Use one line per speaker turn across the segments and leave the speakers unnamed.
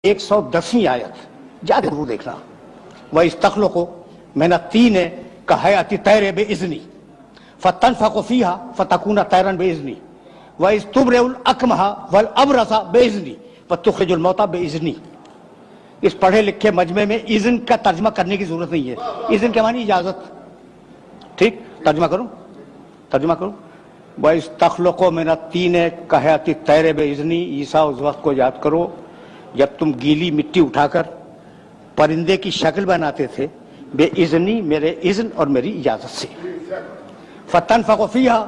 110ویں آیت جا ضرور دیکھنا. وَإِسْتَخْلُقُ مِنَ الطِّينِ كَهَيْئَةِ الطَّيْرِ بِإِذْنِي فَتَنْفَخُ فِيهَا فَتَكُونُ طَيْرًا بِإِذْنِي وَإِذْ تُبْرِئُ الْأَكْمَحَ وَالْأَبْرَصَ بِإِذْنِي وَتُخْرِجُ الْمَوْتَى بِإِذْنِي. اس پڑھے لکھے مجمع میں اذن کا ترجمہ کرنے کی ضرورت نہیں ہے. اذن کے معنی اجازت. ٹھیک ترجمہ کروں وَإِسْتَخْلُقُ مِنَ الطِّينِ كَهَيْئَةِ الطَّيْرِ بِإِذْنِي. عیسیٰ اس وقت کو یاد کرو جب تم گیلی مٹی اٹھا کر پرندے کی شکل بناتے تھے بے اذنی میرے اذن اور میری اجازت سے. فَتَنْفَخُ فِيهَا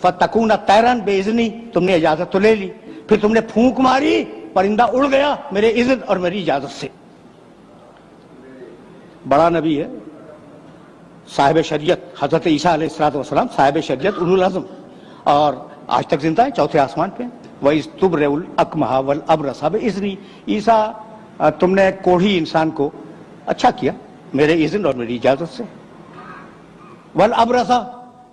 فَتَكُونَ طَيْرًا بِإِذْنِي. تم نے اجازت تو لے لی پھر تم نے پھونک ماری پرندہ اڑ گیا میرے اذن اور میری اجازت سے. بڑا نبی ہے صاحب شریعت حضرت عیسیٰ علیہ السلام صاحب شریعت اولو العزم اور آج تک زندہ ہے چوتھے آسمان پہ. وَإِذْ تُبْرِئُ الْأَكْمَحَ وَالْأَبْرَصَ بِإِذْنِي. عیسیٰ تم نے کوڑھی انسان کو اچھا کیا میرے اذن اور میری اجازت سے. وَالْأَبْرَصَ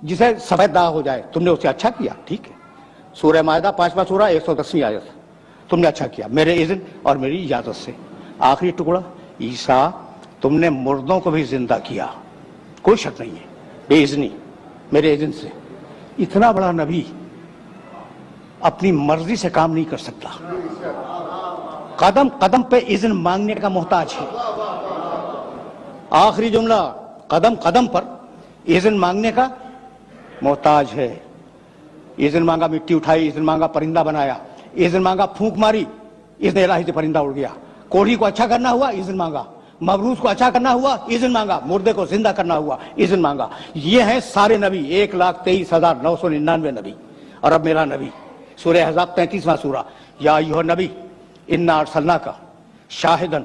جسے سفید داغ ہو جائے تم نے اسے اچھا کیا. ٹھیک ہے سورہ مائدہ 5واں سورہ 110ویں آیت تم نے اچھا کیا میرے اذن اور میری اجازت سے. آخری ٹکڑا عیسیٰ تم نے مردوں کو بھی زندہ کیا کوئی شک نہیں ہے بے اذنی میرے اذن سے. اتنا بڑا نبی اپنی مرضی سے کام نہیں کر سکتا. قدم قدم پہ اذن مانگنے کا محتاج ہے. آخری جملہ قدم قدم پر اذن مانگنے کا محتاج ہے. اذن مانگا مٹی اٹھائی اذن مانگا پرندہ بنایا اذن مانگا پھونک ماری اذن الہی سے پرندہ اڑ گیا. کوڑھی کو اچھا کرنا ہوا اذن مانگا مبروس کو اچھا کرنا ہوا اذن مانگا مردے کو زندہ کرنا ہوا اذن مانگا. یہ ہیں سارے نبی 1,23,999 نبی. اور اب میرا نبی سورہ احزاب 35واں سورہ یا ایھا النبی انا ارسلناک شاہدا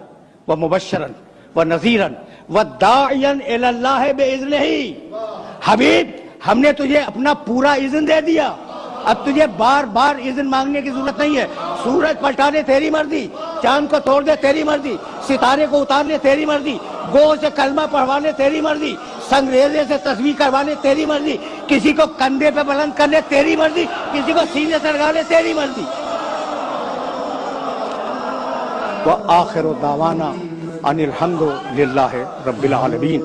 ومبشرا ونذیرا وداعیا الی اللہ باذنہ. حبیب ہم نے تجھے اپنا پورا اذن دے دیا اب تجھے بار بار اذن مانگنے کی ضرورت نہیں ہے. سورج پلٹا دے تیری مرضی چاند کو توڑ دے تیری مرضی ستارے کو اتار لے تیری مرضی گو سے کلمہ پڑھوانے تیری مرضی سنگریزے سے تسبیح کروانے تیری مرضی کسی کو کندھے پہ بلند کرنے تیری مرضی کسی کو سینے سے لگانے تیری مرضی. وآخر دعوانا ان الحمد للہ رب العالمین.